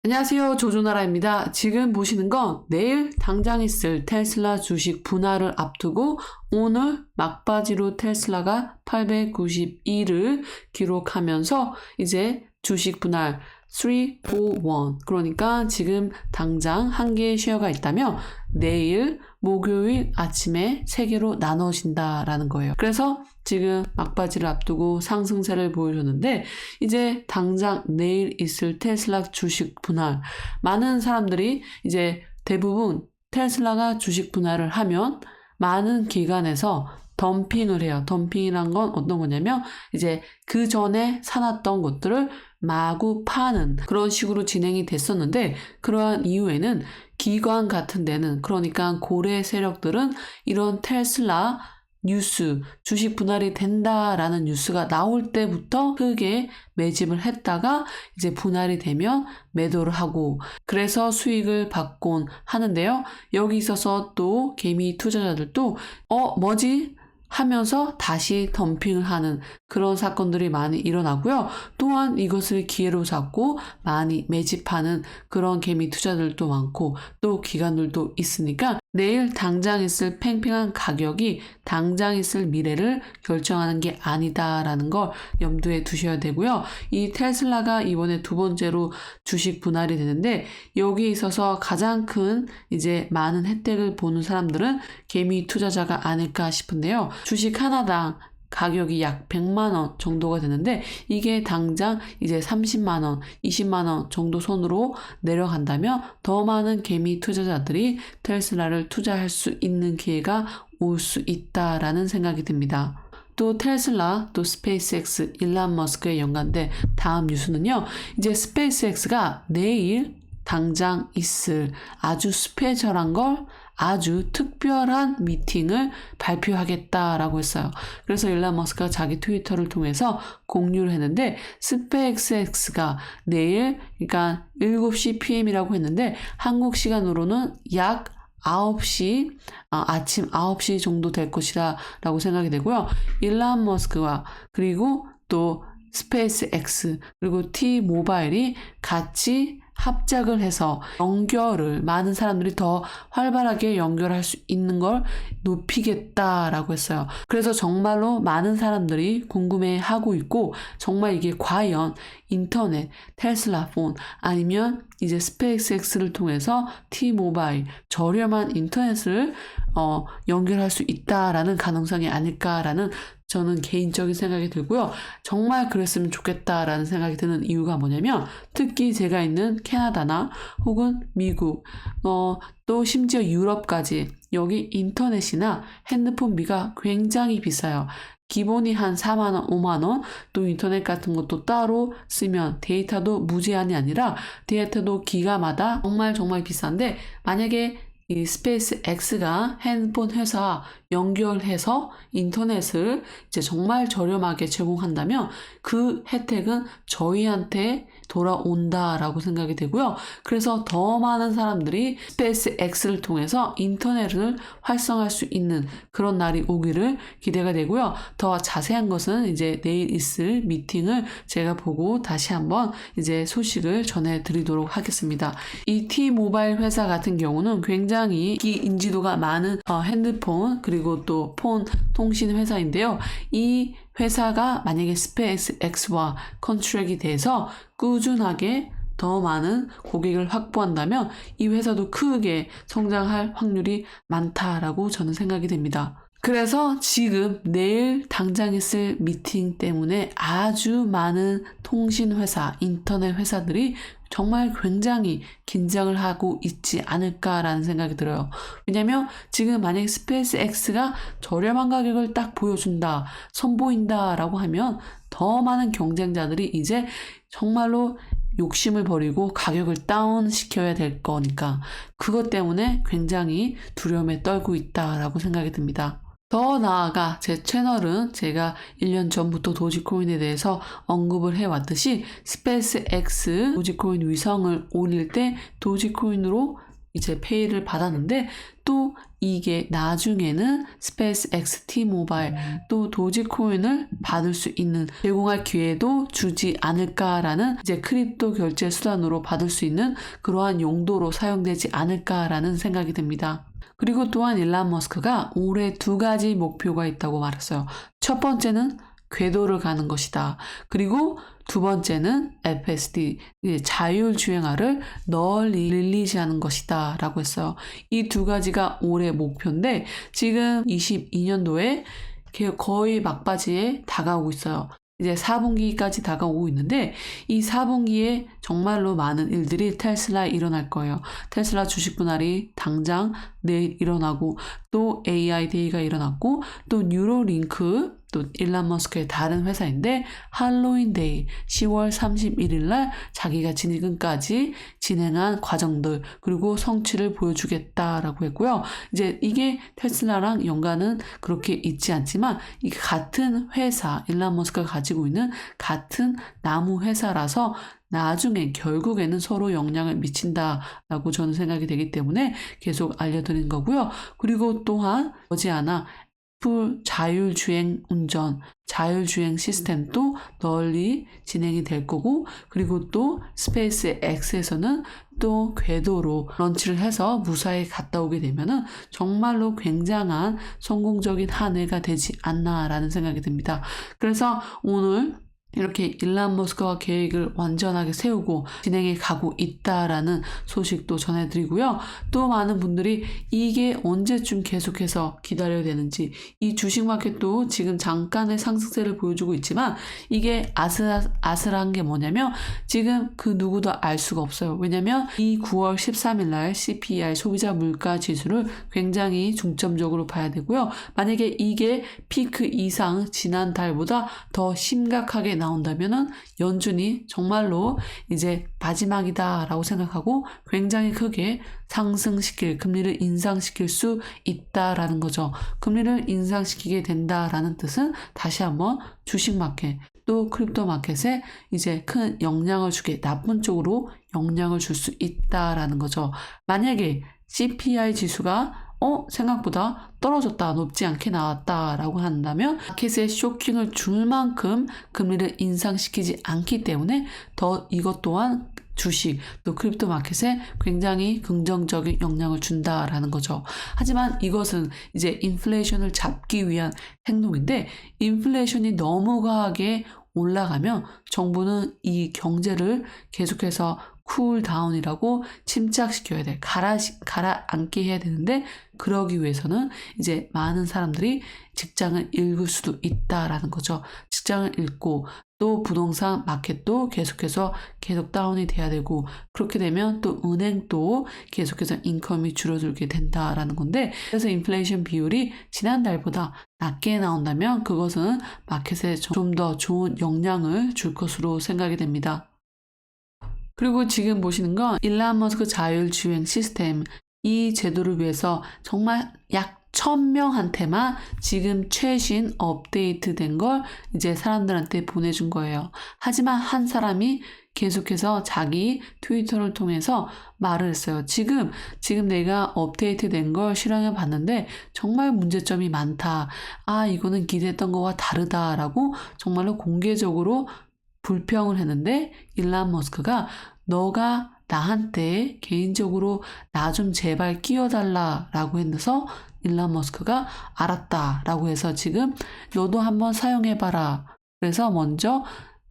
안녕하세요. 조조나라입니다. 지금 보시는 건 내일 당장 있을 테슬라 주식 분할을 앞두고 오늘 막바지로 테슬라가 892를 기록하면서 이제 주식 분할 3, 4, 1 그러니까 지금 당장 한 개의 쉐어가 있다면 내일 목요일 아침에 3개로 나눠진다라는 거예요. 그래서 지금 막바지를 앞두고 상승세를 보여줬는데 이제 당장 내일 있을 테슬라 주식 분할 많은 사람들이 이제 대부분 테슬라가 주식 분할을 하면 많은 기관에서 덤핑을 해요. 덤핑이란 건 어떤 거냐면 이제 그 전에 사놨던 것들을 마구 파는 그런 식으로 진행이 됐었는데 그러한 이후에는 기관 같은 데는 그러니까 고래 세력들은 이런 테슬라 뉴스, 주식 분할이 된다라는 뉴스가 나올 때부터 크게 매집을 했다가 이제 분할이 되면 매도를 하고 그래서 수익을 받곤 하는데요. 여기 있어서 또 개미 투자자들도 뭐지? 하면서 다시 덤핑을 하는 그런 사건들이 많이 일어나고요. 또한 이것을 기회로 잡고 많이 매집하는 그런 개미 투자들도 많고 또 기관들도 있으니까 내일 당장 있을 팽팽한 가격이 당장 있을 미래를 결정하는 게 아니다라는 걸 염두에 두셔야 되고요. 이 테슬라가 이번에 두 번째로 주식 분할이 되는데 여기에 있어서 가장 큰 이제 많은 혜택을 보는 사람들은 개미 투자자가 아닐까 싶은데요. 주식 하나당 가격이 약 100만 원 정도가 되는데 이게 당장 이제 30만 원, 20만 원 정도 선으로 내려간다면 더 많은 개미 투자자들이 테슬라를 투자할 수 있는 기회가 올 수 있다라는 생각이 듭니다. 또 테슬라, 또 스페이스X, 일론 머스크에 연관된 다음 뉴스는요. 이제 스페이스X가 내일 당장 있을 아주 스페셜한 걸 아주 특별한 미팅을 발표하겠다라고 했어요. 그래서 일론 머스크가 자기 트위터를 통해서 공유를 했는데 스페이스X가 내일 그러니까 7시 PM이라고 했는데 한국 시간으로는 약 9시, 아침 9시 정도 될 것이다 라고 생각이 되고요. 일론 머스크와 그리고 또 스페이스X 그리고 T-모바일이 같이 합작을 해서 연결을 많은 사람들이 더 활발하게 연결할 수 있는 걸 높이겠다라고 했어요. 그래서 정말로 많은 사람들이 궁금해하고 있고 정말 이게 과연 인터넷, 테슬라 폰 아니면 이제 스페이스X를 통해서 T-모바일 저렴한 인터넷을 연결할 수 있다라는 가능성이 아닐까라는 저는 개인적인 생각이 들고요. 정말 그랬으면 좋겠다라는 생각이 드는 이유가 뭐냐면 특히 제가 있는 캐나다나 혹은 미국 또 심지어 유럽까지 여기 인터넷이나 핸드폰비가 굉장히 비싸요. 기본이 한 4만원, 5만원, 또 인터넷 같은 것도 따로 쓰면 데이터도 무제한이 아니라 데이터도 기가마다 정말 비싼데 만약에 이 스페이스 X가 핸드폰 회사 연결해서 인터넷을 이제 정말 저렴하게 제공한다면 그 혜택은 저희한테 돌아온다라고 생각이 되고요. 그래서 더 많은 사람들이 스페이스 X를 통해서 인터넷을 활성화할 수 있는 그런 날이 오기를 기대가 되고요. 더 자세한 것은 이제 내일 있을 미팅을 제가 보고 다시 한번 이제 소식을 전해드리도록 하겠습니다. 이 T-모바일 회사 같은 경우는 굉장히 인지도가 많은 핸드폰 그리고 또 폰 통신 회사인데요. 이 회사가 만약에 스페이스 X와 컨트랙이 돼서 꾸준하게 더 많은 고객을 확보한다면 이 회사도 크게 성장할 확률이 많다라고 저는 생각이 됩니다. 그래서 지금 내일 당장 있을 미팅 때문에 아주 많은 통신회사, 인터넷 회사들이 정말 굉장히 긴장을 하고 있지 않을까라는 생각이 들어요. 왜냐면 지금 만약에 스페이스 X가 저렴한 가격을 딱 보여준다, 선보인다라고 하면 더 많은 경쟁자들이 이제 정말로 욕심을 버리고 가격을 다운시켜야 될 거니까 그것 때문에 굉장히 두려움에 떨고 있다라고 생각이 듭니다. 더 나아가 제 채널은 제가 1년 전부터 도지코인에 대해서 언급을 해왔듯이 스페이스 X 도지코인 위성을 올릴 때 도지코인으로 이제 페이를 받았는데 또 이게 나중에는 스페이스 X T-모바일 또 도지코인을 받을 수 있는 제공할 기회도 주지 않을까라는 이제 크립토 결제 수단으로 받을 수 있는 그러한 용도로 사용되지 않을까라는 생각이 듭니다. 그리고 또한 일론 머스크가 올해 2가지 목표가 있다고 말했어요. 첫 번째는 궤도를 가는 것이다. 그리고 두 번째는 FSD, 자율주행화를 널리 릴리즈하는 것이다 라고 했어요. 이 2가지가 올해 목표인데 지금 22년도에 거의 막바지에 다가오고 있어요. 이제 4분기까지 다가오고 있는데 이 4분기에 정말로 많은 일들이 테슬라에 일어날 거예요. 테슬라 주식 분할이 당장 내일 일어나고 또 AI 데이가 일어났고 또 뉴로링크 또 일론 머스크의 다른 회사인데 할로윈 데이 10월 31일 날 자기가 지금까지 진행한 과정들 그리고 성취를 보여주겠다라고 했고요. 이제 이게 테슬라랑 연관은 그렇게 있지 않지만 이게 같은 회사 일론 머스크가 가지고 있는 같은 나무 회사라서 나중에 결국에는 서로 영향을 미친다라고 저는 생각이 되기 때문에 계속 알려드린 거고요. 그리고 또한 머지않아 애플 자율주행 운전, 자율주행 시스템도 널리 진행이 될 거고 그리고 또 스페이스 X에서는 또 궤도로 런치를 해서 무사히 갔다 오게 되면은 정말로 굉장한 성공적인 한 해가 되지 않나라는 생각이 듭니다. 그래서 오늘 이렇게 일론 머스크가 계획을 완전하게 세우고 진행해 가고 있다라는 소식도 전해드리고요. 또 많은 분들이 이게 언제쯤 계속해서 기다려야 되는지 이 주식 마켓도 지금 잠깐의 상승세를 보여주고 있지만 이게 아슬아슬한 게 뭐냐면 지금 그 누구도 알 수가 없어요. 왜냐면 이 9월 13일 날 CPI 소비자 물가 지수를 굉장히 중점적으로 봐야 되고요. 만약에 이게 피크 이상 지난 달보다 더 심각하게 나온다면은 연준이 정말로 이제 마지막이다라고 생각하고 굉장히 크게 상승시킬 금리를 인상시킬 수 있다라는 거죠. 금리를 인상시키게 된다라는 뜻은 다시 한번 주식 마켓 또 크립토 마켓에 이제 큰 영향을 주게 나쁜 쪽으로 영향을 줄 수 있다라는 거죠. 만약에 CPI 지수가 생각보다 떨어졌다, 높지 않게 나왔다라고 한다면 마켓에 쇼킹을 줄 만큼 금리를 인상시키지 않기 때문에 더 이것 또한 주식 또 크립토 마켓에 굉장히 긍정적인 영향을 준다라는 거죠. 하지만 이것은 이제 인플레이션을 잡기 위한 행동인데 인플레이션이 너무 과하게 올라가면 정부는 이 경제를 계속해서 쿨다운이라고 침착시켜야 돼. 가라앉게 해야 되는데 그러기 위해서는 이제 많은 사람들이 직장을 잃을 수도 있다라는 거죠. 직장을 잃고 또 부동산 마켓도 계속해서 계속 다운이 돼야 되고 그렇게 되면 또 은행도 계속해서 인컴이 줄어들게 된다라는 건데 그래서 인플레이션 비율이 지난달보다 낮게 나온다면 그것은 마켓에 좀 더 좋은 영향을 줄 것으로 생각이 됩니다. 그리고 지금 보시는 건 일론 머스크 자율주행 시스템 이 제도를 위해서 정말 약 1000명한테만 지금 최신 업데이트된 걸 이제 사람들한테 보내준 거예요. 하지만 한 사람이 계속해서 자기 트위터를 통해서 말을 했어요. 지금 내가 업데이트된 걸 실행해 봤는데 정말 문제점이 많다. 이거는 기대했던 거와 다르다라고 정말로 공개적으로 불평을 했는데 일론 머스크가 너가 나한테 개인적으로 나 좀 제발 끼워달라라고 해서 일론 머스크가 알았다라고 해서 지금 너도 한번 사용해봐라. 그래서 먼저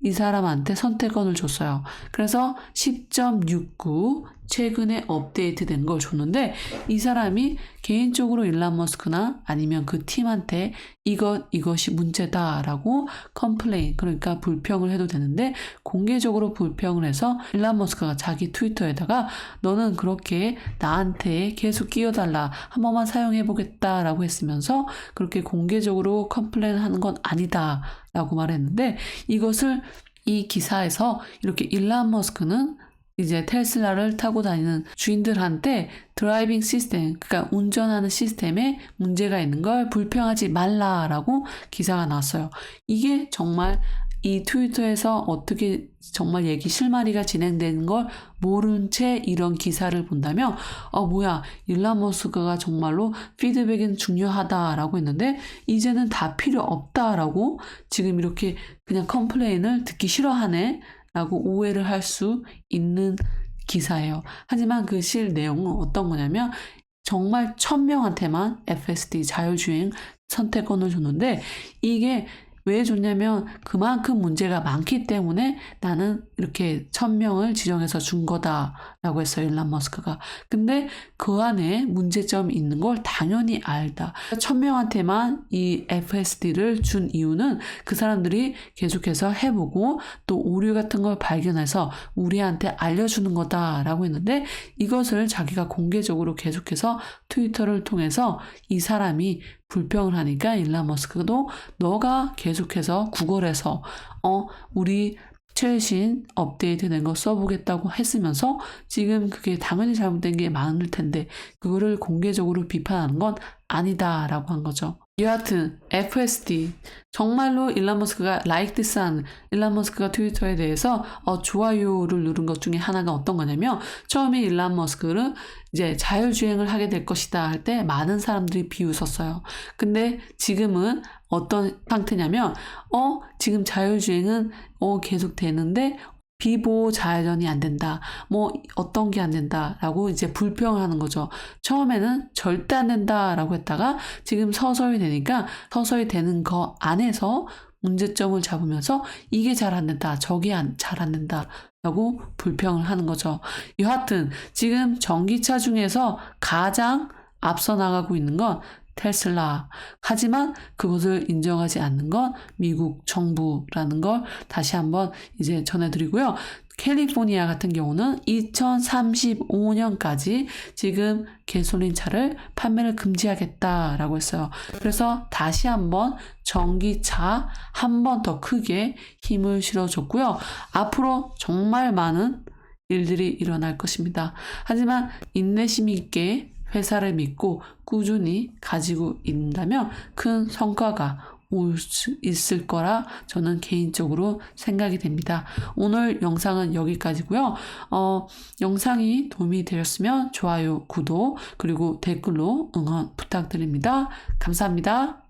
이 사람한테 선택권을 줬어요. 그래서 10.69 최근에 업데이트된 걸 줬는데 이 사람이 개인적으로 일론 머스크나 아니면 그 팀한테 이것이 문제다라고 컴플레인 그러니까 불평을 해도 되는데 공개적으로 불평을 해서 일론 머스크가 자기 트위터에다가 너는 그렇게 나한테 계속 끼워달라 한 번만 사용해보겠다라고 했으면서 그렇게 공개적으로 컴플레인 하는 건 아니다 라고 말했는데 이것을 이 기사에서 이렇게 일론 머스크는 이제 테슬라를 타고 다니는 주인들한테 드라이빙 시스템, 그러니까 운전하는 시스템에 문제가 있는 걸 불평하지 말라라고 기사가 나왔어요. 이게 정말 이 트위터에서 어떻게 정말 얘기 실마리가 진행되는 걸 모른 채 이런 기사를 본다면 뭐야 일론 머스크가 정말로 피드백은 중요하다라고 했는데 이제는 다 필요 없다라고 지금 이렇게 그냥 컴플레인을 듣기 싫어하네 라고 오해를 할 수 있는 기사예요. 하지만 그 실 내용은 어떤 거냐면 정말 1000명한테만 FSD 자율주행 선택권을 줬는데 이게 왜 줬냐면 그만큼 문제가 많기 때문에 나는 이렇게 1000명을 지정해서 준 거다라고 했어요. 일론 머스크가. 근데 그 안에 문제점이 있는 걸 당연히 알다. 1000명한테만 이 FSD를 준 이유는 그 사람들이 계속해서 해보고 또 오류 같은 걸 발견해서 우리한테 알려주는 거다라고 했는데 이것을 자기가 공개적으로 계속해서 트위터를 통해서 이 사람이 불평을 하니까 일론 머스크도 너가 계속해서 구글에서 우리 최신 업데이트된 거 써보겠다고 했으면서 지금 그게 당연히 잘못된 게 많을 텐데 그거를 공개적으로 비판하는 건 아니다라고 한 거죠. 여하튼 FSD 정말로 일론 머스크가 like this 한 일론 머스크가 트위터에 대해서 좋아요를 누른 것 중에 하나가 어떤 거냐면 처음에 일론 머스크는 이제 자율주행을 하게 될 것이다 할 때 많은 사람들이 비웃었어요. 근데 지금은 어떤 상태냐면 지금 자율주행은 계속 되는데 비보호 자회전이 안 된다. 뭐 어떤 게 안 된다라고 이제 불평을 하는 거죠. 처음에는 절대 안 된다라고 했다가 지금 서서히 되니까 서서히 되는 거 안에서 문제점을 잡으면서 이게 잘 안 된다. 저게 잘 안 된다. 라고 불평을 하는 거죠. 여하튼 지금 전기차 중에서 가장 앞서 나가고 있는 건 테슬라. 하지만 그것을 인정하지 않는 건 미국 정부라는 걸 다시 한번 이제 전해드리고요. 캘리포니아 같은 경우는 2035년까지 지금 가솔린 차를 판매를 금지하겠다라고 했어요. 그래서 다시 한번 전기차 한 번 더 크게 힘을 실어줬고요. 앞으로 정말 많은 일들이 일어날 것입니다. 하지만 인내심 있게 회사를 믿고 꾸준히 가지고 있다면 큰 성과가 올 수 있을 거라 저는 개인적으로 생각이 됩니다. 오늘 영상은 여기까지고요. 영상이 도움이 되셨으면 좋아요, 구독, 그리고 댓글로 응원 부탁드립니다. 감사합니다.